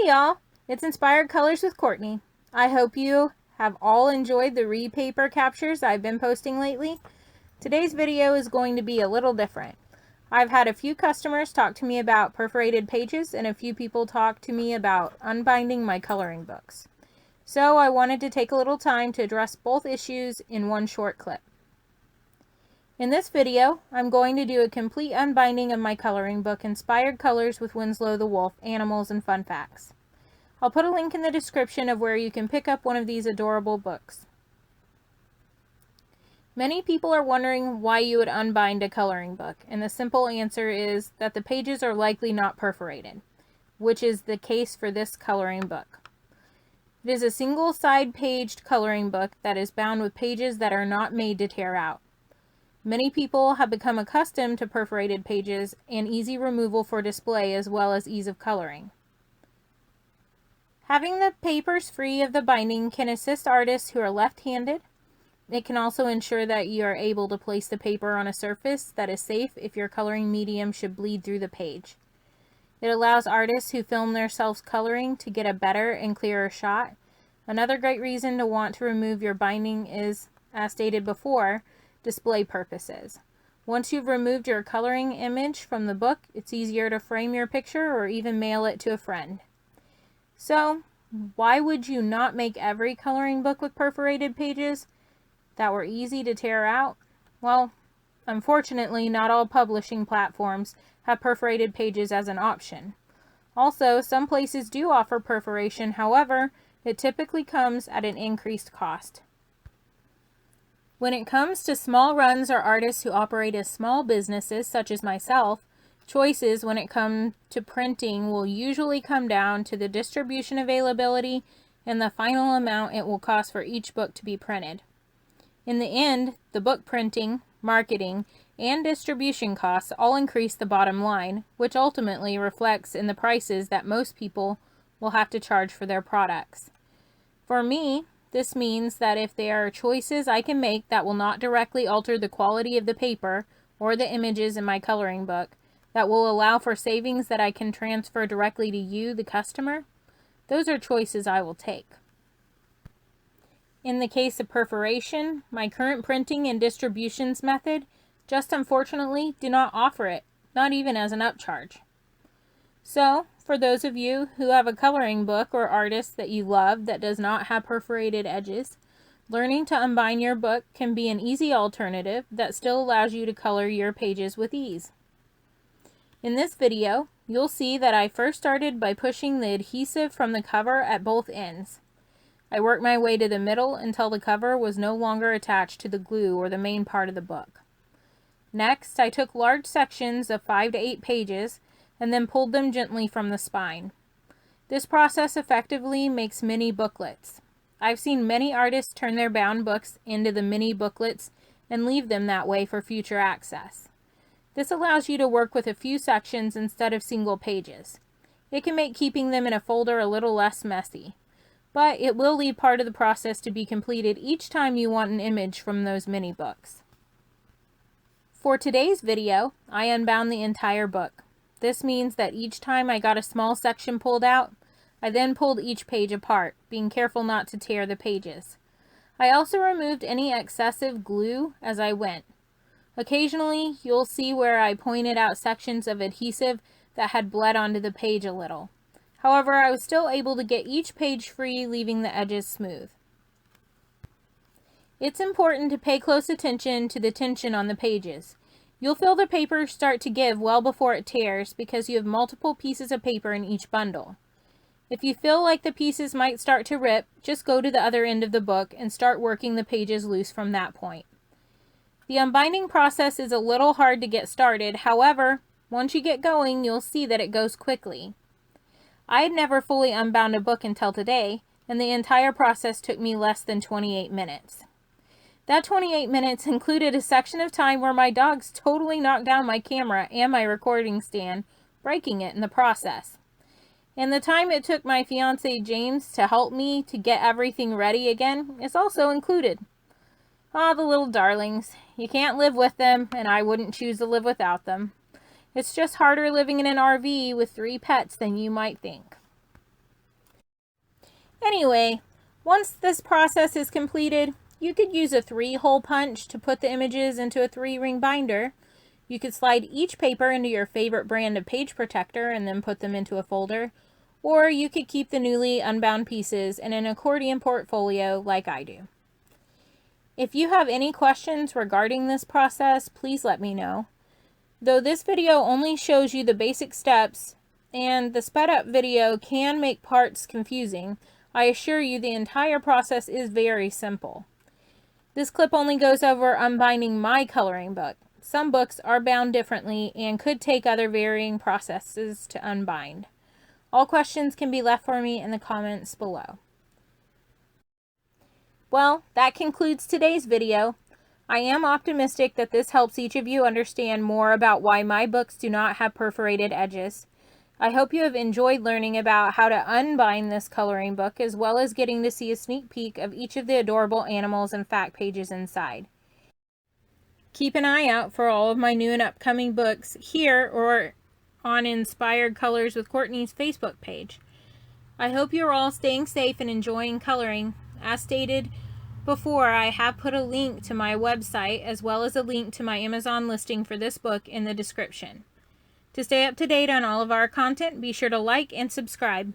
Hey y'all, it's Inspired Colors with Courtney. I hope you have all enjoyed the re-paper captures I've been posting lately. Today's video is going to be a little different. I've had a few customers talk to me about perforated pages and a few people talk to me about unbinding my coloring books. So I wanted to take a little time to address both issues in one short clip. In this video, I'm going to do a complete unbinding of my coloring book, Inspired Colors with Winslow the Wolf, Animals and Fun Facts. I'll put a link in the description of where you can pick up one of these adorable books. Many people are wondering why you would unbind a coloring book, and the simple answer is that the pages are likely not perforated, which is the case for this coloring book. It is a single side-paged coloring book that is bound with pages that are not made to tear out. Many people have become accustomed to perforated pages and easy removal for display as well as ease of coloring. Having the papers free of the binding can assist artists who are left-handed. It can also ensure that you are able to place the paper on a surface that is safe if your coloring medium should bleed through the page. It allows artists who film themselves coloring to get a better and clearer shot. Another great reason to want to remove your binding is, as stated before, display purposes. Once you've removed your coloring image from the book, it's easier to frame your picture or even mail it to a friend. So, why would you not make every coloring book with perforated pages that were easy to tear out? Well, unfortunately, not all publishing platforms have perforated pages as an option. Also, some places do offer perforation, however, it typically comes at an increased cost. When it comes to small runs or artists who operate as small businesses, such as myself, choices when it comes to printing will usually come down to the distribution availability and the final amount it will cost for each book to be printed. In the end, the book printing, marketing, and distribution costs all increase the bottom line, which ultimately reflects in the prices that most people will have to charge for their products. For me, this means that if there are choices I can make that will not directly alter the quality of the paper or the images in my coloring book, that will allow for savings that I can transfer directly to you, the customer, those are choices I will take. In the case of perforation, my current printing and distributions method just unfortunately do not offer it, not even as an upcharge. So, for those of you who have a coloring book or artist that you love that does not have perforated edges, learning to unbind your book can be an easy alternative that still allows you to color your pages with ease. In this video, you'll see that I first started by pushing the adhesive from the cover at both ends. I worked my way to the middle until the cover was no longer attached to the glue or the main part of the book. Next, I took large sections of 5 to 8 pages and then pulled them gently from the spine. This process effectively makes mini booklets. I've seen many artists turn their bound books into the mini booklets and leave them that way for future access. This allows you to work with a few sections instead of single pages. It can make keeping them in a folder a little less messy, but it will leave part of the process to be completed each time you want an image from those mini books. For today's video, I unbound the entire book. This means that each time I got a small section pulled out, I then pulled each page apart, being careful not to tear the pages. I also removed any excessive glue as I went. Occasionally, you'll see where I pointed out sections of adhesive that had bled onto the page a little. However, I was still able to get each page free, leaving the edges smooth. It's important to pay close attention to the tension on the pages. You'll feel the paper start to give well before it tears because you have multiple pieces of paper in each bundle. If you feel like the pieces might start to rip, just go to the other end of the book and start working the pages loose from that point. The unbinding process is a little hard to get started, however, once you get going, you'll see that it goes quickly. I had never fully unbound a book until today, and the entire process took me less than 28 minutes. That 28 minutes included a section of time where my dogs totally knocked down my camera and my recording stand, breaking it in the process. And the time it took my fiance James to help me to get everything ready again is also included. Ah, the little darlings. You can't live with them, and I wouldn't choose to live without them. It's just harder living in an RV with 3 pets than you might think. Anyway, once this process is completed, you could use a 3-hole punch to put the images into a 3-ring binder. You could slide each paper into your favorite brand of page protector and then put them into a folder. Or you could keep the newly unbound pieces in an accordion portfolio like I do. If you have any questions regarding this process, please let me know. Though this video only shows you the basic steps and the sped up video can make parts confusing, I assure you the entire process is very simple. This clip only goes over unbinding my coloring book. Some books are bound differently and could take other varying processes to unbind. All questions can be left for me in the comments below. Well, that concludes today's video. I am optimistic that this helps each of you understand more about why my books do not have perforated edges. I hope you have enjoyed learning about how to unbind this coloring book, as well as getting to see a sneak peek of each of the adorable animals and fact pages inside. Keep an eye out for all of my new and upcoming books here or on Inspired Colors with Courtney's Facebook page. I hope you're all staying safe and enjoying coloring. As stated before, I have put a link to my website as well as a link to my Amazon listing for this book in the description. To stay up to date on all of our content, be sure to like and subscribe.